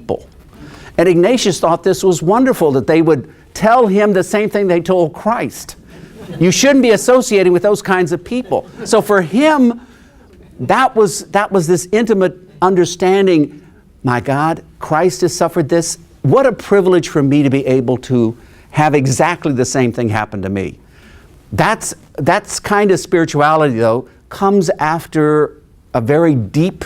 people. And Ignatius thought this was wonderful, that they would tell him the same thing they told Christ. You shouldn't be associating with those kinds of people. So for him, that was this intimate understanding, my God, Christ has suffered this. What a privilege for me to be able to have exactly the same thing happen to me. That's kind of spirituality, though, comes after a very deep,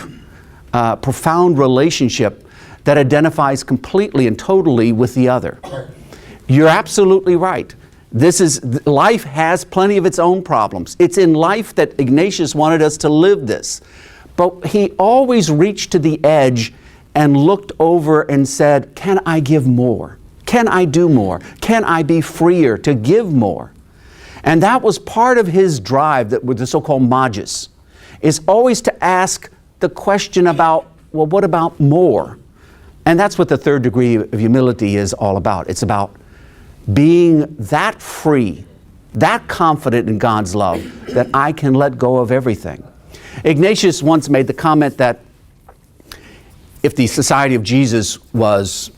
profound relationship that identifies completely and totally with the other. You're absolutely right. Life has plenty of its own problems. It's in life that Ignatius wanted us to live this. But he always reached to the edge and looked over and said, can I give more? Can I do more? Can I be freer to give more? And that was part of his drive, that with the so-called magis, is always to ask the question about, well, what about more? And that's what the third degree of humility is all about. It's about being that free, that confident in God's love, that I can let go of everything. Ignatius once made the comment that if the Society of Jesus was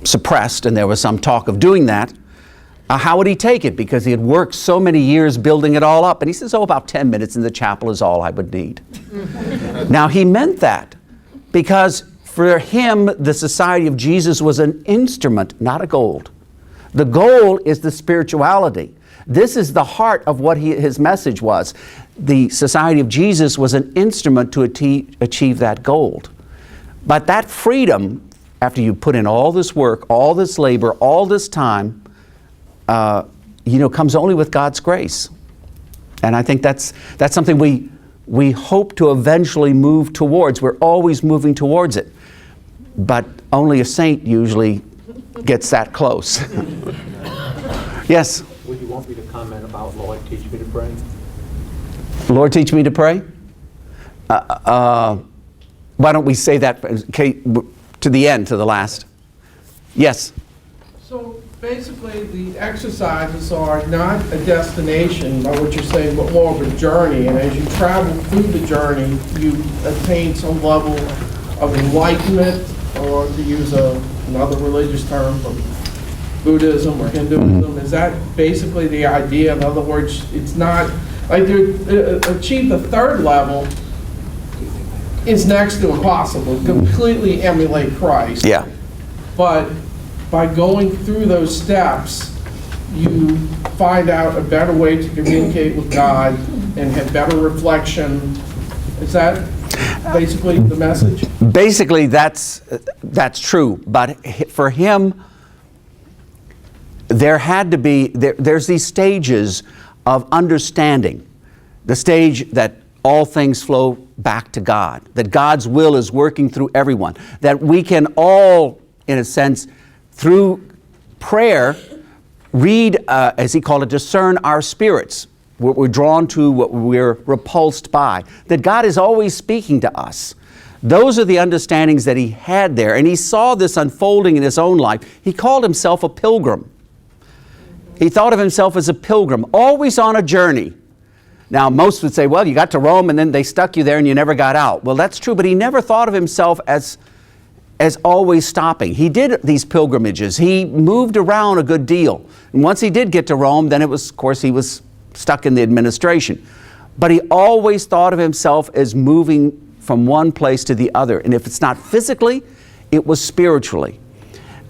suppressed and there was some talk of doing that, how would he take it? Because he had worked so many years building it all up. And he says, about 10 minutes in the chapel is all I would need. Now, he meant that because for him, the Society of Jesus was an instrument, not a goal. The goal is the spirituality. This is the heart of what his message was. The Society of Jesus was an instrument to achieve that goal. But that freedom, after you put in all this work, all this labor, all this time, comes only with God's grace. And I think that's something we hope to eventually move towards. We're always moving towards it. But only a saint usually gets that close. Yes? Would you want me to comment about Lord, teach me to pray? Lord, teach me to pray? Why don't we say that to the end, to the last? Yes? So basically, the exercises are not a destination, by what you're saying, but more of a journey. And as you travel through the journey, you attain some level of enlightenment, or to use another religious term from Buddhism or Hinduism. Mm-hmm. Is that basically the idea? In other words, it's not like to achieve the third level is next to impossible. Completely emulate Christ. Yeah. But by going through those steps, you find out a better way to communicate with God and have better reflection. Is that basically the message? Basically, that's true. But for him, there had to be, there's these stages of understanding. The stage that all things flow back to God, that God's will is working through everyone, that we can all, in a sense, through prayer, read, as he called it, discern our spirits, what we're drawn to, what we're repulsed by, that God is always speaking to us. Those are the understandings that he had there, and he saw this unfolding in his own life. He called himself a pilgrim. He thought of himself as a pilgrim, always on a journey. Now, most would say, well, you got to Rome and then they stuck you there and you never got out. Well, that's true, but he never thought of himself as always stopping. He did these pilgrimages. He moved around a good deal. And once he did get to Rome, then it was, of course, he was stuck in the administration. But he always thought of himself as moving from one place to the other. And if it's not physically, it was spiritually.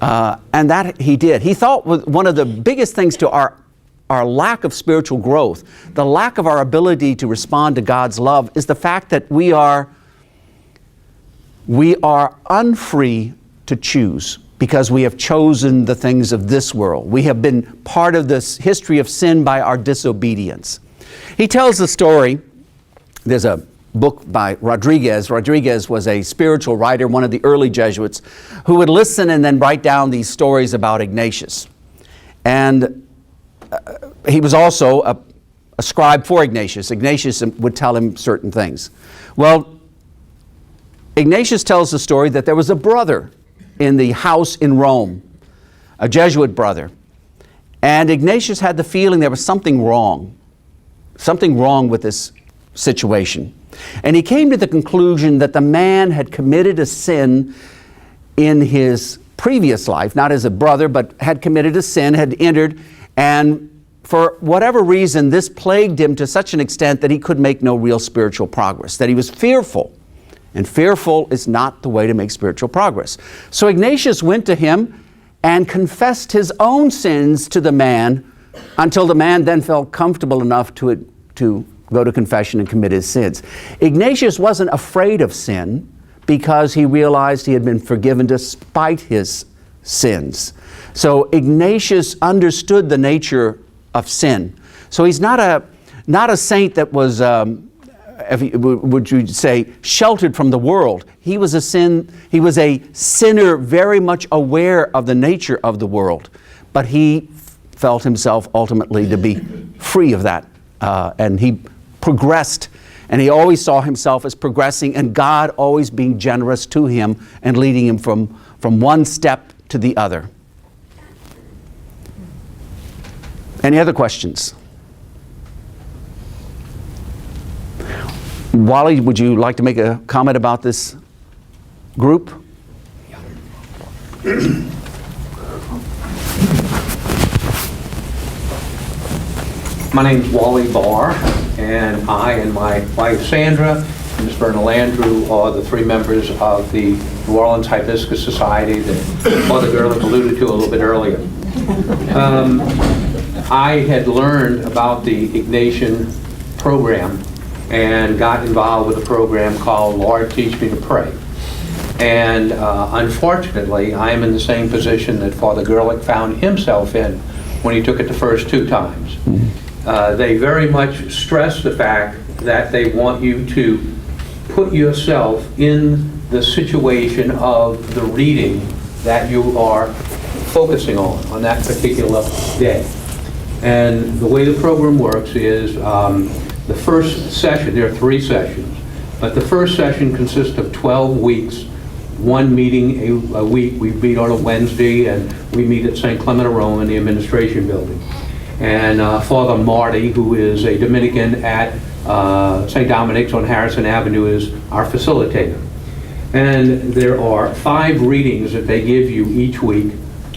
And that he did. He thought one of the biggest things to our lack of spiritual growth, the lack of our ability to respond to God's love, is the fact that we are unfree to choose because we have chosen the things of this world. We have been part of this history of sin by our disobedience. He tells the story, there's a book by Rodriguez. Rodriguez was a spiritual writer, one of the early Jesuits, who would listen and then write down these stories about Ignatius. And he was also a scribe for Ignatius. Ignatius would tell him certain things. Well, Ignatius tells the story that there was a brother in the house in Rome, a Jesuit brother. And Ignatius had the feeling there was something wrong with this situation. And he came to the conclusion that the man had committed a sin in his previous life, not as a brother, but had committed a sin, had entered, and for whatever reason, this plagued him to such an extent that he could make no real spiritual progress, that he was fearful. And fearful is not the way to make spiritual progress. So Ignatius went to him and confessed his own sins to the man until the man then felt comfortable enough to go to confession and commit his sins. Ignatius wasn't afraid of sin because he realized he had been forgiven despite his sins. So Ignatius understood the nature of sin. So he's not a saint that was, would you say, sheltered from the world. He was a sinner very much aware of the nature of the world. But he felt himself ultimately to be free of that. And he progressed, and he always saw himself as progressing, and God always being generous to him and leading him from one step to the other. Any other questions? Wally, would you like to make a comment about this group? My name's Wally Barr, and I and my wife Sandra and Ms. Verna Landrew are the three members of the New Orleans Hibiscus Society that Father Gerlich alluded to a little bit earlier. I had learned about the Ignatian program and got involved with a program called Lord Teach Me to Pray. And unfortunately, I am in the same position that Father Gerlich found himself in when he took it the first two times. They very much stress the fact that they want you to put yourself in the situation of the reading that you are focusing on that particular day. And the way the program works is the first session, there are 3 sessions, but the first session consists of 12 weeks, one meeting a week. We meet on a Wednesday, and we meet at St. Clement of Rome in the administration building. And Father Marty, who is a Dominican at St. Dominic's on Harrison Avenue, is our facilitator. And there are 5 readings that they give you each week,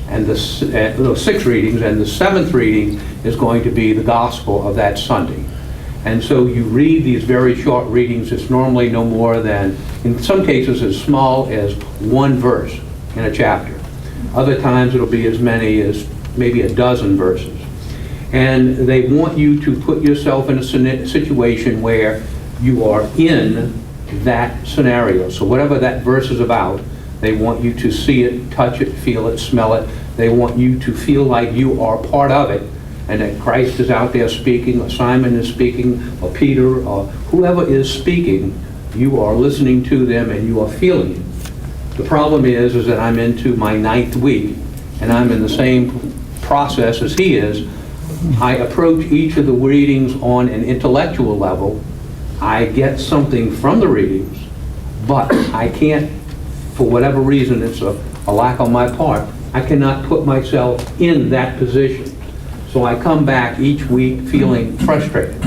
and 6 readings, and the 7th reading is going to be the gospel of that Sunday. And so you read these very short readings. It's normally no more than, in some cases, as small as 1 verse in a chapter. Other times it'll be as many as maybe a dozen verses. And they want you to put yourself in a situation where you are in that scenario. So whatever that verse is about, they want you to see it, touch it, feel it, smell it. They want you to feel like you are part of it, and that Christ is out there speaking, or Simon is speaking, or Peter, or whoever is speaking, you are listening to them and you are feeling it. The problem is that I'm into my 9th week, and I'm in the same process as he is. I approach each of the readings on an intellectual level. I get something from the readings, but I can't, for whatever reason, it's a lack on my part, I cannot put myself in that position. So I come back each week feeling frustrated.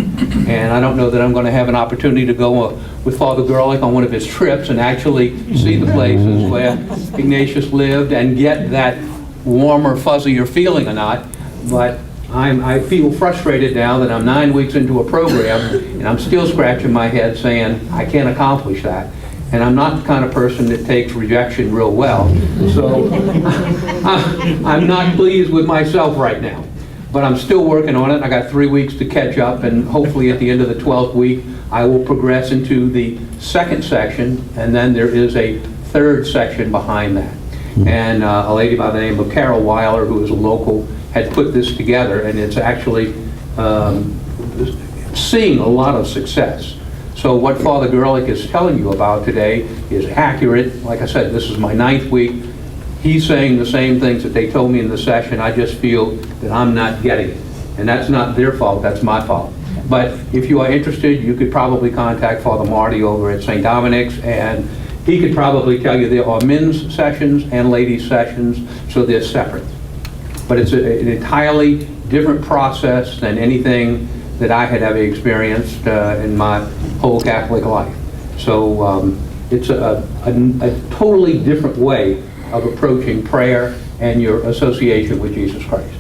And I don't know that I'm going to have an opportunity to go with Father Gerlich on one of his trips and actually see the places where Ignatius lived and get that warmer, fuzzier feeling or not. But I feel frustrated now that I'm 9 weeks into a program and I'm still scratching my head saying I can't accomplish that. And I'm not the kind of person that takes rejection real well. So I'm not pleased with myself right now. But I'm still working on it. I got 3 weeks to catch up, and hopefully at the end of the 12th week, I will progress into the 2nd section, and then there is a 3rd section behind that. And a lady by the name of Carol Weiler, who is a local, had put this together, and it's actually seeing a lot of success. So what Father Gerlich is telling you about today is accurate. Like I said, this is my 9th week. He's saying the same things that they told me in the session. I just feel that I'm not getting it. And that's not their fault, that's my fault. But if you are interested, you could probably contact Father Marty over at St. Dominic's, and he could probably tell you there are men's sessions and ladies' sessions, so they're separate. But it's an entirely different process than anything that I had ever experienced in my whole Catholic life. So it's a totally different way of approaching prayer and your association with Jesus Christ.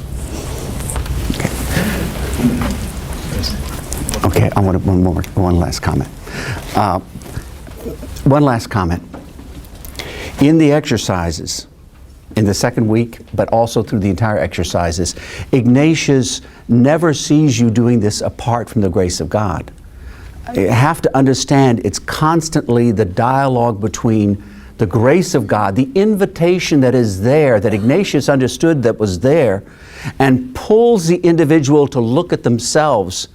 Okay, I want one last comment. One last comment. In the exercises, in the second week, but also through the entire exercises, Ignatius never sees you doing this apart from the grace of God. You have to understand it's constantly the dialogue between the grace of God, the invitation that is there, that Ignatius understood that was there, and pulls the individual to look at themselves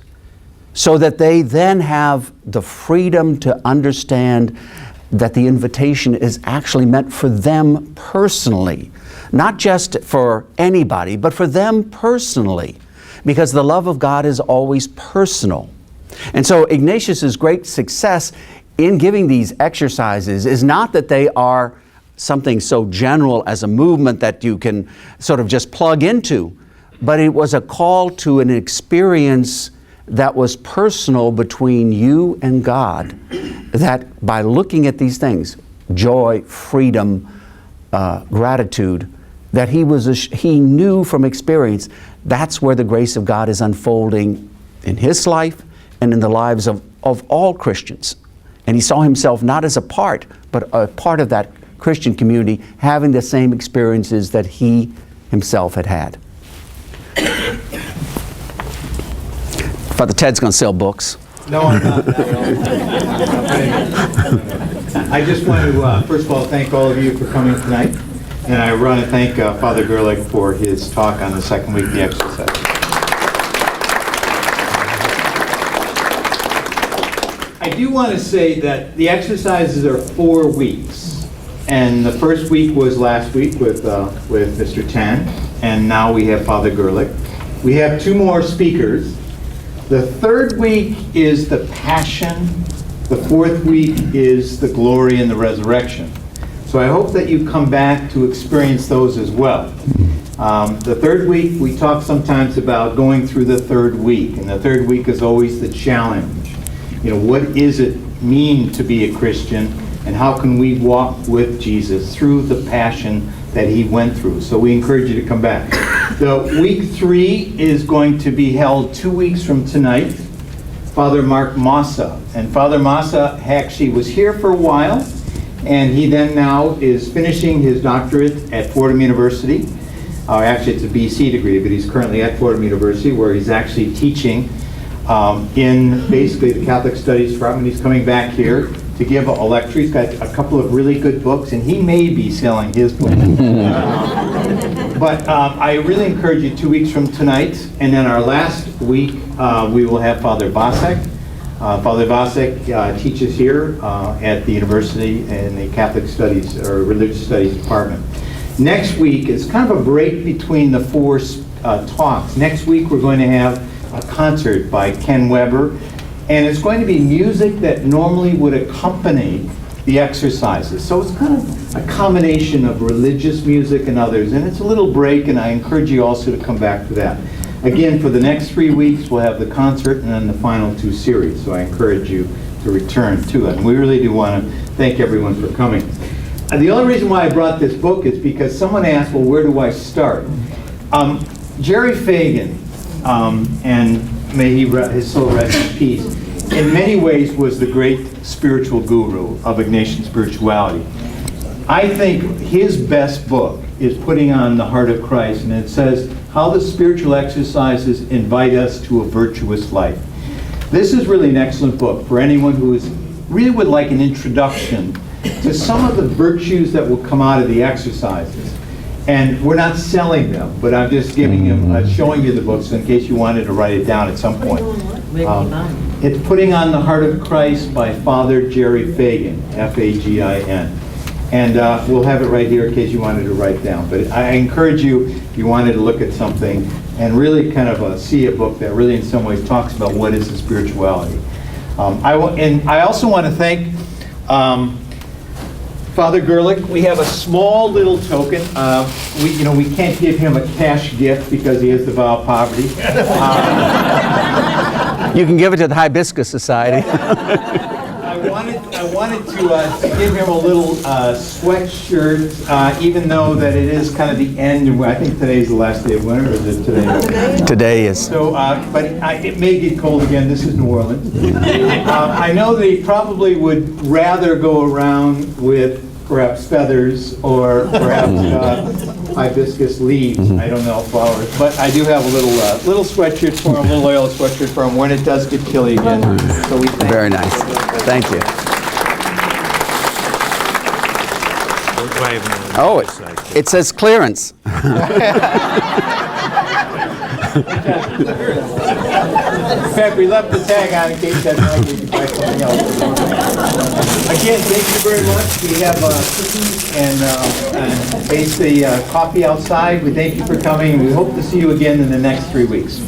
so that they then have the freedom to understand that the invitation is actually meant for them personally, not just for anybody, but for them personally, because the love of God is always personal. And so Ignatius's great success in giving these exercises is not that they are something so general as a movement that you can sort of just plug into, but it was a call to an experience that was personal between you and God, that by looking at these things, joy, freedom, gratitude, that he knew from experience that's where the grace of God is unfolding in his life and in the lives of all Christians. And he saw himself not as a part, but a part of that Christian community, having the same experiences that he himself had had. Father Ted's going to sell books. No, I'm not. I just want to, first of all, thank all of you for coming tonight. And I want to thank Father Gerlich for his talk on the second week of the exercise. I do want to say that the exercises are 4 weeks. And the first week was last week with Mr. Tan. And now we have Father Gerlich. We have 2 more speakers. The third week is the Passion. The fourth week is the Glory and the Resurrection. So I hope that you come back to experience those as well. The third week, we talk sometimes about going through the third week. And the third week is always the challenge. You know, what does it mean to be a Christian? And how can we walk with Jesus through the passion that he went through? So we encourage you to come back. The week 3 is going to be held 2 weeks from tonight. Father Mark Massa. And Father Massa actually was here for a while, and he then now is finishing his doctorate at Fordham University. Actually, it's a BC degree, but he's currently at Fordham University, where he's actually teaching in basically the Catholic Studies department. He's coming back here to give a lecture. He's got a couple of really good books, and he may be selling his book. But I really encourage you 2 weeks from tonight, and then our last week we will have Father Vasek. Father Vasek teaches here at the university in the Catholic Studies or Religious Studies department. Next week is kind of a break between the 4 talks. Next week we're going to have a concert by Ken Weber, and it's going to be music that normally would accompany the exercises. So it's kind of a combination of religious music and others, and it's a little break, and I encourage you also to come back to that. Again, for the next 3 weeks, we'll have the concert and then the final 2 series, so I encourage you to return to it. And we really do want to thank everyone for coming. And the only reason why I brought this book is because someone asked, well, where do I start? Jerry Fagan, and may he his soul rest in peace, in many ways was the great spiritual guru of Ignatian spirituality. I think his best book is Putting on the Heart of Christ, and it says how the spiritual exercises invite us to a virtuous life. This is really an excellent book for anyone who really would like an introduction to some of the virtues that will come out of the exercises. And we're not selling them, but I'm just giving you, showing you the books in case you wanted to write it down at some point. It's Putting on the Heart of Christ by Father Jerry Fagan, F-A-G-I-N. And we'll have it right here in case you wanted to write down. But I encourage you, if you wanted to look at something and really kind of see a book that really in some ways talks about what is the spirituality. And I also want to thank Father Gerlich. We have a small little token. We can't give him a cash gift because he has the vow of poverty. You can give it to the Hibiscus Society. I wanted wanted to give him a little sweatshirt, even though that it is kind of the end. I think today's the last day of winter, or is it today? Today is. So, but it may get cold again. This is New Orleans. I know they probably would rather go around with perhaps feathers or perhaps hibiscus leaves. I don't know, flowers. But I do have a little sweatshirt for him, a little oil sweatshirt for him when it does get chilly again. So we thank Very you. nice. Thank you. Oh, it says clearance. In fact, we left the tag on in case that might be buy something else. Again, thank you very much. We have cookies and basically coffee outside. We thank you for coming, and we hope to see you again in the next 3 weeks.